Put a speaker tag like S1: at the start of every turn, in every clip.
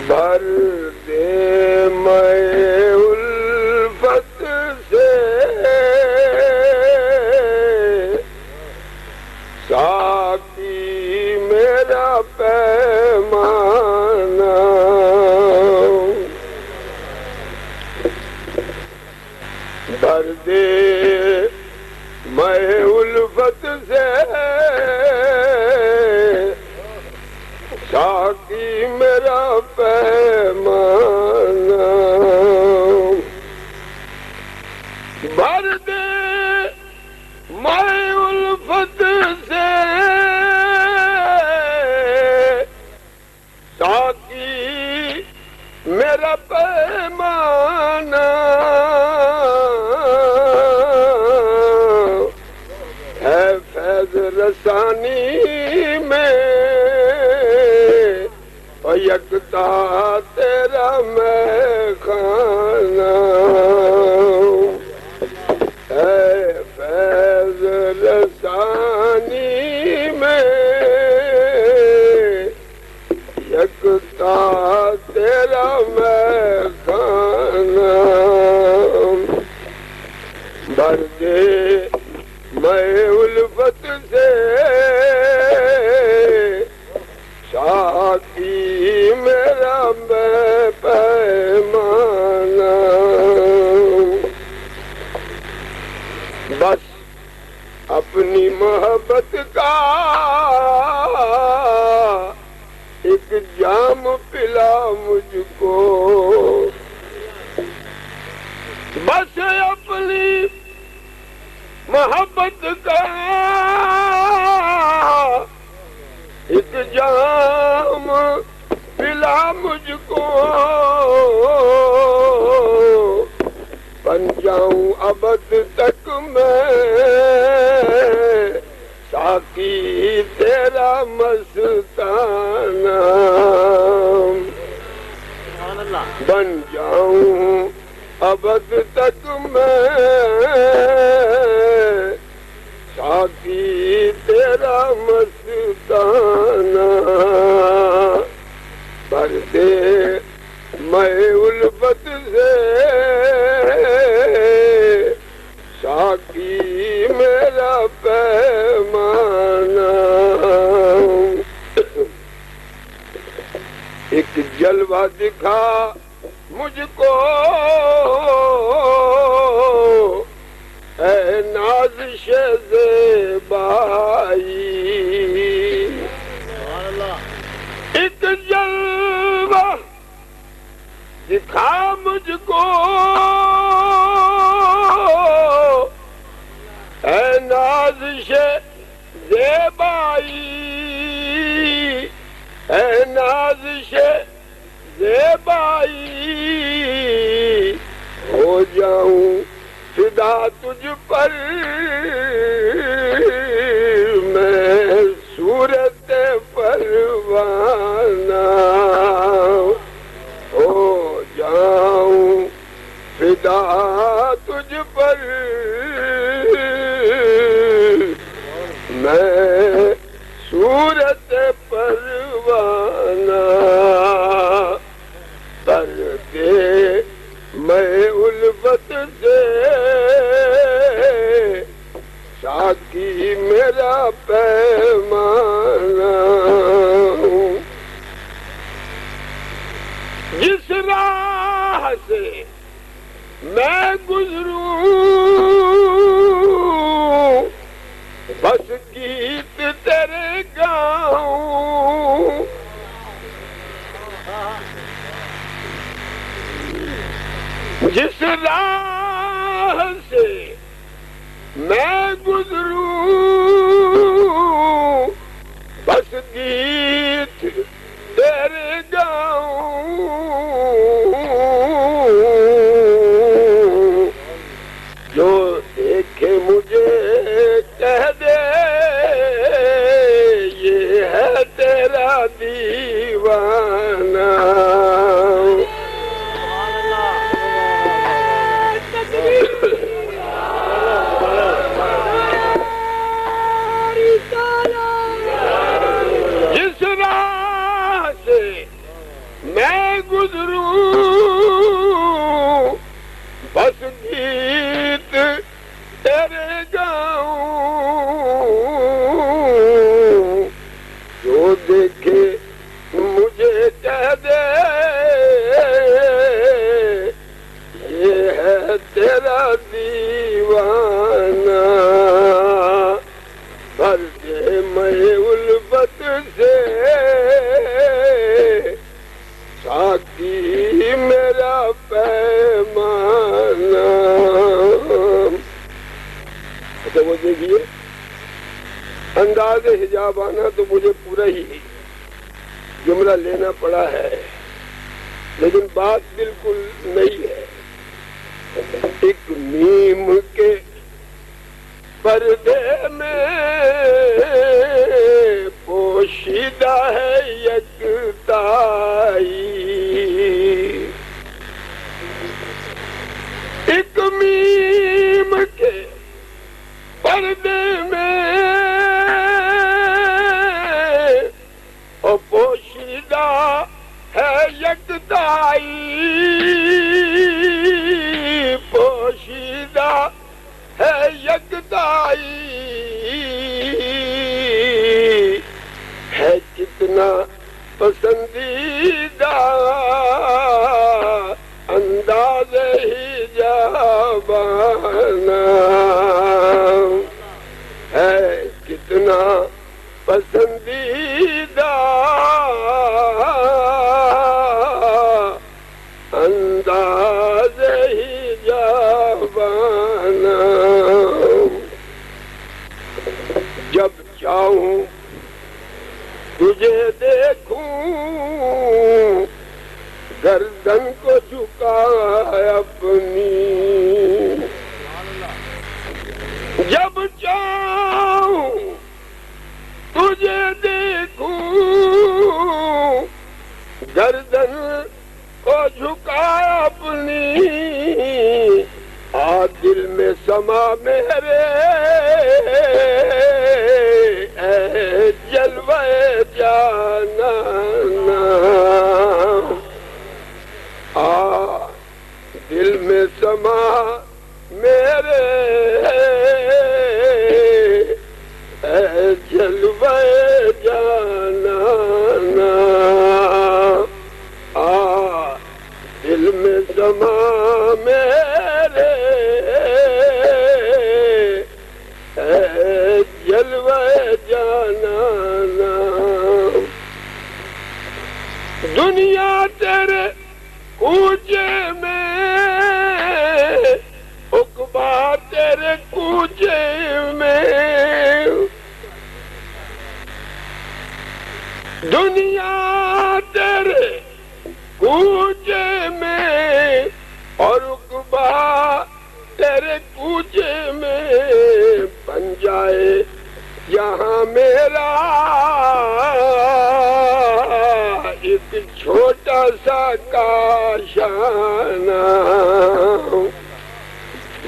S1: بھر دے میں الفت سے ساقی میرا پیمانہ، بھر دے میں الفت سے ساقی میرا پیمانہ، بھر دے میں الفت سے ساقی میرا پیمانہ، ہے فیض رسانی میں اور یکتا تیرا میں خانہ، ہے فیض رسانی میں یکتا تیرا میں خانہ، بھر دے میں الفت سے ساقی میرا میں پیمانہ، بس اپنی محبت کا ایک جام پلا مجھ کو، بس اپنی محبت کا ایک جام پلا مجھ کو، بن جاؤں ابد تک میں ساقی تیرا مستانہ، بن جاؤں ابد تک میں ساقی تیرا مستانہ، بھر دے میں الفت سے ساقی میرا پیمانہ، ایک جلوہ دکھا مجھ کو اے نازش زیبائی، ایک جلوہ دکھا مجھ کو اے نازش زیبائی، اے نازش زیبائی، ہو جاؤں فدا تجھ پر میں صورت پروانہ، ہو جاؤں فدا تجھ پر میں صورت پروانہ، کر دے میں الفت سے ساقی میرا پیمانہ، جس راہ سے میں گزروں بس گیت تیرے گاؤں، جس راہ سے میں گزروں بس گیت تیرے گاؤں، جو دیکھے مجھے کہہ دے یہ ہے تیرا دیوانہ، جس راہ سے حجاب آنا تو مجھے پورا ہی جملہ لینا پڑا ہے، لیکن بات بالکل نہیں ہے۔ ایک نیم کے پردے میں پوشیدہ ہے یکتائی، ایک نیم کے پردے میں اور پوشیدہ ہے یکتائی، پوشیدہ ہے یکتائی، ہے کتنا پسندیدہ انداز حجابانا، ہے کتنا پسندیدہ انداز حجابانا، جب چاہوں تجھے دیکھوں گردن کو جھکائے اپنی، جب چاہوں تجھے دیکھوں گردن کو جھکائے اپنی، آ دل میں سما میرے اے جلوہ جانانا، آ دل میں سما میرے اے جلوہ جانانا، آ دل میں سما میرے اے جلوہ جانانا، دنیا تیرے کوچے میں عقبہ تیرے کوچے میں، دنیا تیرے کوچے میں اور عقبہ تیرے کوچے میں، بن جائے یہاں میرا ایک چھوٹا سا کاشانہ،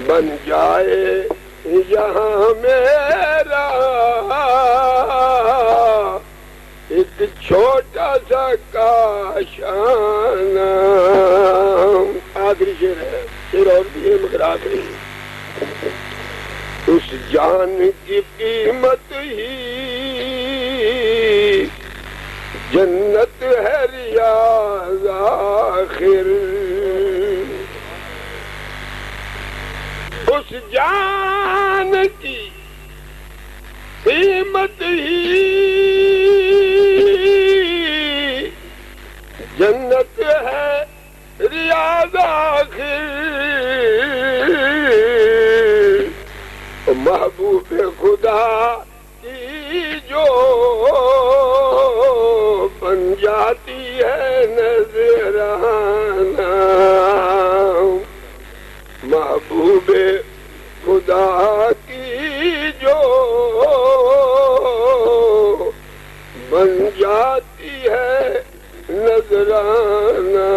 S1: بن جائے یہاں میرا ایک چھوٹا سا کاشانہ۔ آخری شعر ہے، شعر اور بھی ہے مگر آخری، اس جان کی قیمت ہی جنت ہے ریاض آخر، اس جان کی قیمت ہی جنت ہے ریاض آخر، محبوب خدا کی جو بن جاتی ہے نذرانہ، محبوب خدا کی جو بن جاتی ہے نذرانہ۔